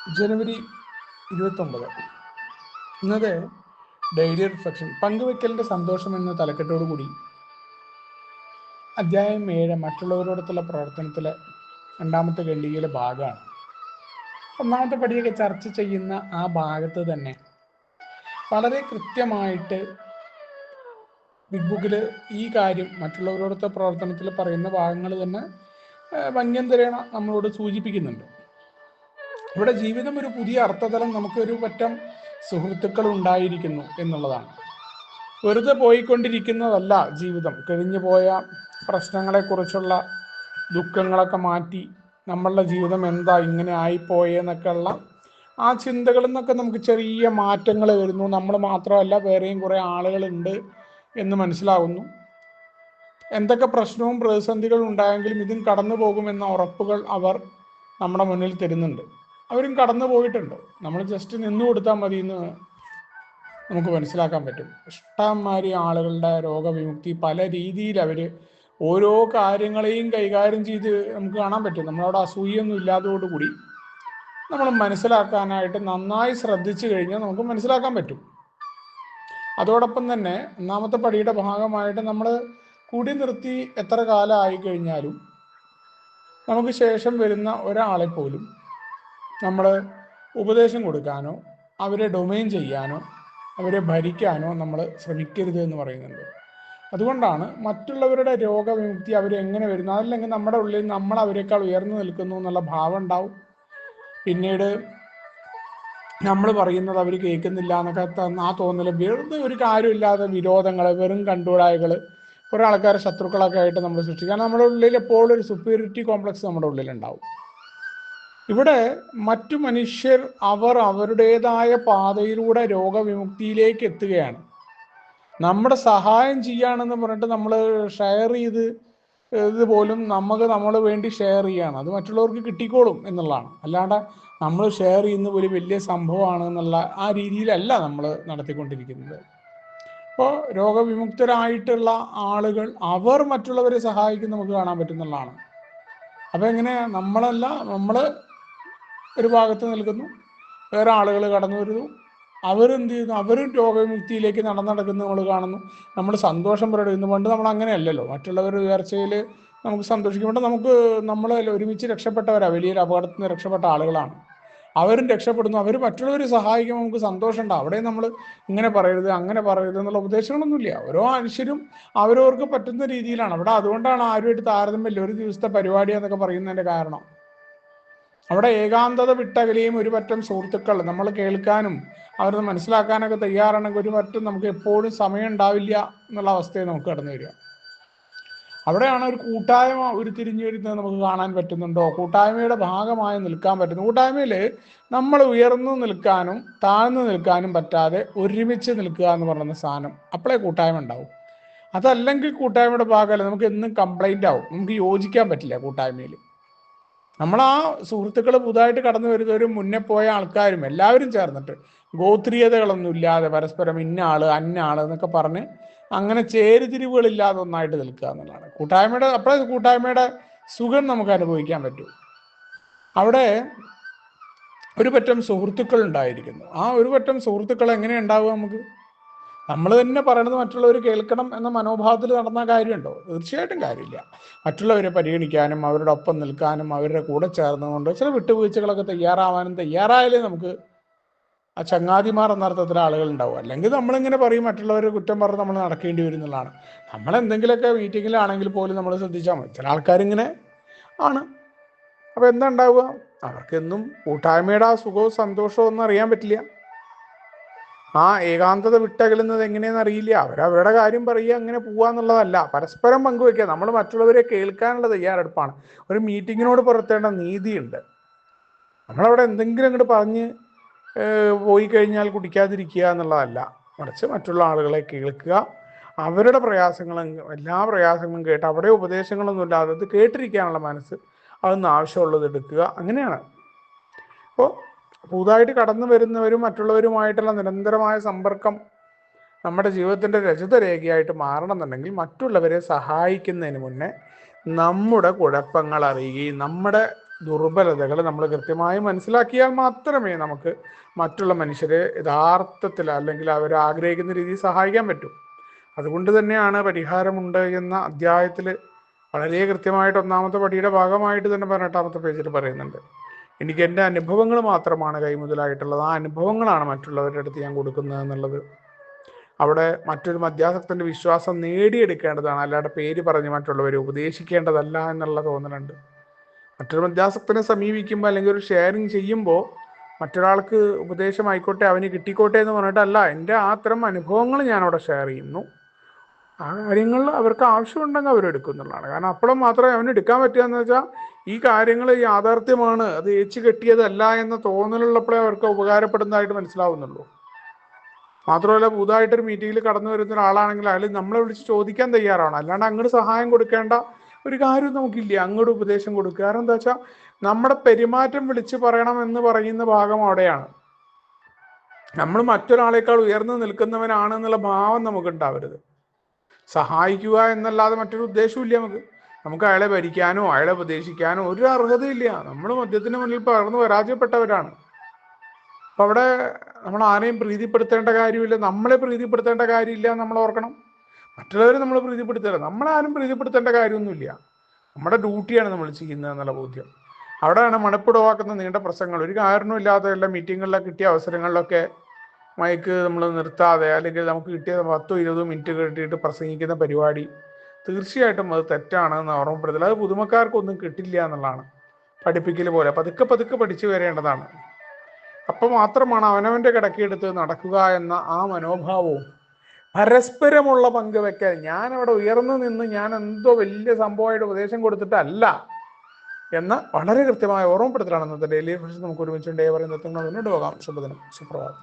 ജനുവരി 29 ഇന്നത് daily reflection പങ്കുവെക്കലിൻ്റെ സന്തോഷം എന്ന തലക്കെട്ടോടുകൂടി അധ്യായം 7 മറ്റുള്ളവരോടൊത്തുള്ള പ്രവർത്തനത്തിലെ രണ്ടാമത്തെ ഖണ്ഡികയിലെ ഭാഗമാണ്. ഒന്നാമത്തെ പടിയൊക്കെ ചർച്ച ചെയ്യുന്ന ആ ഭാഗത്ത് തന്നെ വളരെ കൃത്യമായിട്ട് ബിഗ് ബുക്കിൽ ഈ കാര്യം മറ്റുള്ളവരോടൊത്ത പ്രവർത്തനത്തിൽ പറയുന്ന ഭാഗങ്ങൾ തന്നെ ഭംഗ്യന്തരേണ നമ്മളോട് സൂചിപ്പിക്കുന്നുണ്ട്. ഇവിടെ ജീവിതം ഒരു പുതിയ അർത്ഥതലം നമുക്കൊരു പറ്റം സുഹൃത്തുക്കൾ ഉണ്ടായിരിക്കുന്നു എന്നുള്ളതാണ്. വെറുതെ പോയിക്കൊണ്ടിരിക്കുന്നതല്ല ജീവിതം. കഴിഞ്ഞു പോയ പ്രശ്നങ്ങളെക്കുറിച്ചുള്ള ദുഃഖങ്ങളൊക്കെ മാറ്റി നമ്മളുടെ ജീവിതം എന്താ ഇങ്ങനെ ആയിപ്പോയെന്നൊക്കെയുള്ള ആ ചിന്തകളിൽ നിന്നൊക്കെ നമുക്ക് ചെറിയ മാറ്റങ്ങൾ വരുന്നു. നമ്മൾ മാത്രമല്ല വേറെയും കുറേ ആളുകളുണ്ട് എന്ന് മനസ്സിലാകുന്നു. എന്തൊക്കെ പ്രശ്നവും പ്രതിസന്ധികളും ഉണ്ടായെങ്കിലും ഇതും കടന്നു പോകുമെന്ന ഉറപ്പുകൾ അവർ നമ്മുടെ മുന്നിൽ തരുന്നുണ്ട്. അവരും കടന്നു പോയിട്ടുണ്ട്. നമ്മൾ ജസ്റ്റ് നിന്നു കൊടുത്താൽ മതി എന്ന് നമുക്ക് മനസ്സിലാക്കാൻ പറ്റും. ഇഷ്ടംമാതിരി ആളുകളുടെ രോഗവിമുക്തി പല രീതിയിൽ അവർ ഓരോ കാര്യങ്ങളെയും കൈകാര്യം ചെയ്ത് നമുക്ക് കാണാൻ പറ്റും. നമ്മളവിടെ അസൂയൊന്നും ഇല്ലാത്തതോടുകൂടി നമ്മൾ മനസ്സിലാക്കാനായിട്ട് നന്നായി ശ്രദ്ധിച്ചു കഴിഞ്ഞാൽ നമുക്ക് മനസ്സിലാക്കാൻ പറ്റും. അതോടൊപ്പം തന്നെ ഒന്നാമത്തെ പടിയുടെ ഭാഗമായിട്ട് നമ്മൾ കൂടി നിർത്തി എത്ര കാലം ആയിക്കഴിഞ്ഞാലും നമുക്ക് ശേഷം വരുന്ന ഒരാളെ പോലും നമ്മൾ ഉപദേശം കൊടുക്കാനോ അവരെ ഡൊമൈൻ ചെയ്യാനോ അവരെ ഭരിക്കാനോ നമ്മൾ ശ്രമിക്കരുത് എന്ന് പറയുന്നുണ്ട്. അതുകൊണ്ടാണ് മറ്റുള്ളവരുടെ രോഗവിമുക്തി അവരെങ്ങനെ വരുന്നു, അതല്ലെങ്കിൽ നമ്മുടെ ഉള്ളിൽ നമ്മൾ അവരെക്കാൾ ഉയർന്നു നിൽക്കുന്നു എന്നുള്ള ഭാവം ഉണ്ടാവും. പിന്നീട് നമ്മൾ പറയുന്നത് അവർ കേൾക്കുന്നില്ല എന്നൊക്കെ ആ തോന്നൽ, വെറുതെ ഒരു കാര്യമില്ലാതെ വിരോധങ്ങൾ, വെറും കണ്ടുകൂടായ്കൾ, കുറേ ആൾക്കാരെ ശത്രുക്കളൊക്കെ ആയിട്ട് നമ്മൾ സൃഷ്ടിക്കുക. കാരണം നമ്മുടെ ഉള്ളിൽ എപ്പോഴും ഒരു സുപ്പീരിയറിറ്റി കോംപ്ലക്സ് നമ്മുടെ ഉള്ളിലുണ്ടാവും. ഇവിടെ മറ്റു മനുഷ്യർ അവരുടേതായ പാതയിലൂടെ രോഗവിമുക്തിയിലേക്ക് എത്തുകയാണ്. നമ്മുടെ സഹായം ചെയ്യുകയാണെന്ന് പറഞ്ഞിട്ട് നമ്മൾ ഷെയർ ചെയ്ത് ഇതുപോലും നമ്മൾ വേണ്ടി ഷെയർ ചെയ്യുകയാണ്. അത് മറ്റുള്ളവർക്ക് കിട്ടിക്കോളും എന്നുള്ളതാണ്. അല്ലാണ്ട് നമ്മൾ ഷെയർ ചെയ്യുന്ന ഒരു വലിയ സംഭവമാണ് എന്നുള്ള ആ രീതിയിലല്ല നമ്മൾ നടത്തിക്കൊണ്ടിരിക്കുന്നത്. അപ്പോൾ രോഗവിമുക്തരായിട്ടുള്ള ആളുകൾ അവർ മറ്റുള്ളവരെ സഹായിക്കും നമുക്ക് കാണാൻ പറ്റുന്നുള്ളതാണ്. അപ്പോൾ എങ്ങനെ നമ്മൾ ഒരു ഭാഗത്ത് നിൽക്കുന്നു, വേറെ ആളുകൾ കടന്നു വരുന്നു, അവരെന്ത് ചെയ്യുന്നു, അവരും രോഗവിമുക്തിയിലേക്ക് നടക്കുന്നു നമ്മൾ കാണുന്നു. നമ്മൾ സന്തോഷം പ്രകടിപ്പിക്കുന്നു. പണ്ട് നമ്മൾ അങ്ങനെയല്ലല്ലോ. മറ്റുള്ളവരുടെ ഉയർച്ചയിൽ നമുക്ക് സന്തോഷിക്കുമ്പോൾ നമ്മൾ ഒരുമിച്ച് രക്ഷപ്പെട്ടവരാണ്, വലിയൊരു അപകടത്തിൽ നിന്ന് രക്ഷപ്പെട്ട ആളുകളാണ്. അവരും രക്ഷപ്പെടുന്നു, അവർ മറ്റുള്ളവരെ സഹായിക്കുമ്പോൾ നമുക്ക് സന്തോഷമുണ്ട്. അവിടെ നമ്മൾ ഇങ്ങനെ പറയരുത് അങ്ങനെ പറയരുത് എന്നുള്ള ഉപദേശങ്ങളൊന്നുമില്ല. ഓരോ മനുഷ്യരും അവരവർക്ക് പറ്റുന്ന രീതിയിലാണ്. അവിടെ അതുകൊണ്ടാണ് ആരുമായിട്ട് താരതമ്യമില്ല ഒരു ദിവസത്തെ പരിപാടിയാന്നൊക്കെ പറയുന്നതിൻ്റെ കാരണം. അവിടെ ഏകാന്തത വിട്ടകലെയും ഒരു പറ്റം സുഹൃത്തുക്കൾ നമ്മൾ കേൾക്കാനും അവരത് മനസ്സിലാക്കാനൊക്കെ തയ്യാറാണെങ്കിൽ ഒരു പറ്റം നമുക്ക് എപ്പോഴും സമയം ഉണ്ടാവില്ല എന്നുള്ള അവസ്ഥയെ നമുക്ക് കടന്നു വരിക. അവിടെയാണ് ഒരു കൂട്ടായ്മ ഉരുത്തിരിഞ്ഞു വരുന്നത് നമുക്ക് കാണാൻ പറ്റുന്നുണ്ടോ, കൂട്ടായ്മയുടെ ഭാഗമായി നിൽക്കാൻ പറ്റുന്നു. കൂട്ടായ്മയിൽ നമ്മൾ ഉയർന്നു നിൽക്കാനും താഴ്ന്നു നിൽക്കാനും പറ്റാതെ ഒരുമിച്ച് നിൽക്കുക എന്ന് പറയുന്ന സാധനം, അപ്പോഴേ കൂട്ടായ്മ ഉണ്ടാവും. അതല്ലെങ്കിൽ കൂട്ടായ്മയുടെ ഭാഗമല്ല, നമുക്ക് എന്നും കംപ്ലൈൻ്റ് ആവും, നമുക്ക് യോജിക്കാൻ പറ്റില്ല കൂട്ടായ്മയിൽ. നമ്മൾ ആ സുഹൃത്തുക്കൾ പുതുതായിട്ട് കടന്നു വരുന്നവരും മുന്നേ പോയ ആൾക്കാരും എല്ലാവരും ചേർന്നിട്ട് ഗോത്രീയതകളൊന്നും ഇല്ലാതെ പരസ്പരം ഇന്ന ആള് അന്ന ആള് എന്നൊക്കെ പറഞ്ഞ് അങ്ങനെ ചേരുതിരിവുകളില്ലാതെ ഒന്നായിട്ട് നിൽക്കുക എന്നുള്ളതാണ് കൂട്ടായ്മയുടെ. അപ്പോഴേ കൂട്ടായ്മയുടെ സുഖം നമുക്ക് അനുഭവിക്കാൻ പറ്റും. അവിടെ ഒരു പറ്റം സുഹൃത്തുക്കൾ ഉണ്ടായിരിക്കുന്നു. ആ ഒരു പറ്റം സുഹൃത്തുക്കൾ എങ്ങനെ ഉണ്ടാവുക? നമ്മൾ തന്നെ പറയണത് മറ്റുള്ളവർ കേൾക്കണം എന്ന മനോഭാവത്തിൽ നടന്ന കാര്യമുണ്ടോ? തീർച്ചയായിട്ടും കാര്യമില്ല. മറ്റുള്ളവരെ പരിഗണിക്കാനും അവരുടെ ഒപ്പം നിൽക്കാനും അവരുടെ കൂടെ ചേർന്നുകൊണ്ട് ചില വിട്ടുവീഴ്ചകളൊക്കെ തയ്യാറായാലേ നമുക്ക് ആ ചങ്ങാതിമാർ എന്നർത്ഥത്തിൽ ആളുകൾ ഉണ്ടാവും. അല്ലെങ്കിൽ നമ്മളിങ്ങനെ പറയും, മറ്റുള്ളവരെ കുറ്റം പറഞ്ഞ് നമ്മൾ നടക്കേണ്ടി വരും എന്നുള്ളതാണ്. നമ്മളെന്തെങ്കിലുമൊക്കെ മീറ്റിങ്ങിലാണെങ്കിൽ പോലും നമ്മൾ ശ്രദ്ധിച്ചാൽ മതി. ചില ആൾക്കാരിങ്ങനെ ആണ്. അപ്പോൾ എന്താ ഉണ്ടാവുക? അവർക്കെന്നും കൂട്ടായ്മയുടെ ആ സുഖവും സന്തോഷവും ഒന്നും അറിയാൻ പറ്റില്ല. ആ ഏകാന്തത വിട്ടകലുന്നത് എങ്ങനെയെന്ന് അറിയില്ല. അവരവരുടെ കാര്യം പറയുക, അങ്ങനെ പോവുക എന്നുള്ളതല്ല, പരസ്പരം പങ്കുവെക്കുക. നമ്മൾ മറ്റുള്ളവരെ കേൾക്കാനുള്ള തയ്യാറെടുപ്പാണ്. ഒരു മീറ്റിങ്ങിനോട് പുറത്തേണ്ട നീതിയുണ്ട്. നമ്മളവിടെ എന്തെങ്കിലും അങ്ങോട്ട് പറഞ്ഞ് പോയി കഴിഞ്ഞാൽ കുടിക്കാതിരിക്കുക എന്നുള്ളതല്ല, മറിച്ച് മറ്റുള്ള ആളുകളെ കേൾക്കുക, അവരുടെ പ്രയാസങ്ങളും എല്ലാ പ്രയാസങ്ങളും കേട്ട് അവിടെ ഉപദേശങ്ങളൊന്നും ഇല്ലാതെ അത് കേട്ടിരിക്കാനുള്ള മനസ്സ്, അതൊന്ന് ആവശ്യമുള്ളത് എടുക്കുക, അങ്ങനെയാണ്. അപ്പോൾ പുതുതായിട്ട് കടന്നു വരുന്നവരും മറ്റുള്ളവരുമായിട്ടുള്ള നിരന്തരമായ സമ്പർക്കം നമ്മുടെ ജീവിതത്തിൻ്റെ രചിതരേഖയായിട്ട് മാറണമെന്നുണ്ടെങ്കിൽ മറ്റുള്ളവരെ സഹായിക്കുന്നതിന് മുന്നേ നമ്മുടെ കുഴപ്പങ്ങൾ അറിയുകയും നമ്മുടെ ദുർബലതകൾ നമ്മൾ കൃത്യമായി മനസ്സിലാക്കിയാൽ മാത്രമേ നമുക്ക് മറ്റുള്ള മനുഷ്യരെ യഥാർത്ഥത്തിൽ അല്ലെങ്കിൽ അവർ ആഗ്രഹിക്കുന്ന രീതിയിൽ സഹായിക്കാൻ പറ്റൂ. അതുകൊണ്ട് തന്നെയാണ് പരിഹാരമുണ്ട് എന്ന അധ്യായത്തിൽ വളരെ കൃത്യമായിട്ട് ഒന്നാമത്തെ പടിയുടെ ഭാഗമായിട്ട് തന്നെ 18ാമത്തെ പേജിൽ പറയുന്നുണ്ട്. എനിക്ക് എൻ്റെ അനുഭവങ്ങൾ മാത്രമാണ് കൈമുതലായിട്ടുള്ളത്. ആ അനുഭവങ്ങളാണ് മറ്റുള്ളവരുടെ അടുത്ത് ഞാൻ കൊടുക്കുന്നത് എന്നുള്ളത്. അവിടെ മറ്റൊരു മദ്യാസക്തൻ്റെ വിശ്വാസം നേടിയെടുക്കേണ്ടതാണ്, അല്ലാതെ പേര് പറഞ്ഞ് മറ്റുള്ളവരെ ഉപദേശിക്കേണ്ടതല്ല എന്നുള്ള തോന്നലുണ്ട്. മറ്റൊരു മദ്യാസക്തനെ സമീപിക്കുമ്പോൾ അല്ലെങ്കിൽ ഒരു ഷെയറിങ് ചെയ്യുമ്പോൾ മറ്റൊരാൾക്ക് ഉപദേശമായിക്കോട്ടെ അവന് കിട്ടിക്കോട്ടെ എന്ന് പറഞ്ഞിട്ടല്ല, എൻ്റെ ആ അത്തരം അനുഭവങ്ങൾ ഞാനവിടെ ഷെയർ ചെയ്യുന്നു. ആ കാര്യങ്ങൾ അവർക്ക് ആവശ്യമുണ്ടെങ്കിൽ അവരെടുക്കും എന്നുള്ളതാണ്. കാരണം അപ്പോഴും മാത്രമേ അവന് എടുക്കാൻ പറ്റുക എന്ന് വെച്ചാൽ ഈ കാര്യങ്ങൾ യാഥാർത്ഥ്യമാണ്, അത് ഏച്ചു കെട്ടിയതല്ല എന്ന തോന്നലുള്ളപ്പോഴേ അവർക്ക് ഉപകാരപ്പെടുന്നതായിട്ട് മനസ്സിലാവുന്നുള്ളൂ. മാത്രമല്ല, പുതുതായിട്ടൊരു മീറ്റിങ്ങിൽ കടന്നു വരുന്ന ഒരാളാണെങ്കിൽ അയാൾ നമ്മളെ വിളിച്ച് ചോദിക്കാൻ തയ്യാറാണ്. അല്ലാണ്ട് അങ്ങോട്ട് സഹായം കൊടുക്കേണ്ട ഒരു കാര്യം നമുക്കില്ല. അങ്ങോട്ട് ഉപദേശം കൊടുക്കുക. കാരണം എന്താ വെച്ചാൽ നമ്മുടെ പെരുമാറ്റം വിളിച്ച് പറയണം എന്ന് പറയുന്ന ഭാഗം അവിടെയാണ്. നമ്മൾ മറ്റൊരാളെക്കാൾ ഉയർന്നു നിൽക്കുന്നവനാണ് എന്നുള്ള ഭാവം നമുക്ക് ഉണ്ടാവരുത്. സഹായിക്കുക എന്നല്ലാതെ മറ്റൊരു ഉദ്ദേശവും ഇല്ല നമുക്ക് അയാളെ ഭരിക്കാനോ അയാളെ ഉപദേശിക്കാനോ ഒരു അർഹതയില്ല. നമ്മൾ മദ്യത്തിന് മുന്നിൽ പകർന്നു പരാജയപ്പെട്ടവരാണ്. അപ്പൊ അവിടെ നമ്മൾ ആരെയും പ്രീതിപ്പെടുത്തേണ്ട കാര്യമില്ല, നമ്മളെ പ്രീതിപ്പെടുത്തേണ്ട കാര്യമില്ല. നമ്മൾ ഓർക്കണം, മറ്റുള്ളവരെ നമ്മൾ പ്രീതിപ്പെടുത്തരുത്, നമ്മളാരും പ്രീതിപ്പെടുത്തേണ്ട കാര്യമൊന്നുമില്ല. നമ്മുടെ ഡ്യൂട്ടിയാണ് നമ്മൾ ചെയ്യുന്നത് എന്നുള്ള ബോധ്യം. അവിടെയാണ് മണപ്പിടവാക്കുന്ന നീണ്ട പ്രസംഗങ്ങൾ. ഒരു കാരണമില്ലാത്ത എല്ലാ മീറ്റിങ്ങുകളിലൊക്കെ കിട്ടിയ അവസരങ്ങളിലൊക്കെ മൈക്ക് നമ്മൾ നിർത്താതെ അല്ലെങ്കിൽ നമുക്ക് കിട്ടിയ 10-20 മിനിറ്റ് കിട്ടിയിട്ട് പ്രസംഗിക്കുന്ന പരിപാടി തീർച്ചയായിട്ടും അത് തെറ്റാണെന്ന് ഓർമ്മപ്പെടുത്തില്ല. അത് പുതുമക്കാർക്കൊന്നും കിട്ടില്ല എന്നുള്ളതാണ്. പഠിപ്പിക്കൽ പോലെ പതുക്കെ പതുക്കെ പഠിച്ചു വരേണ്ടതാണ്. അപ്പം മാത്രമാണ് അവനവൻ്റെ കിടക്കിയെടുത്ത് നടക്കുക എന്ന ആ മനോഭാവവും പരസ്പരമുള്ള പങ്കുവെക്കൽ. ഞാൻ അവിടെ ഉയർന്നു നിന്ന് ഞാൻ എന്തോ വലിയ സംഭവമായിട്ട് ഉപദേശം കൊടുത്തിട്ടല്ല എന്ന് വളരെ കൃത്യമായ ഓർമ്മപ്പെടുത്തലാണ് ഇന്നത്തെ ഡെയിലി ഫിഷ്. നമുക്ക് ഒരുമിച്ച് ഡേ പറയുന്നത് മുന്നോട്ട് പോകാം. ശുഭദിനം, സുപ്രഭാതം.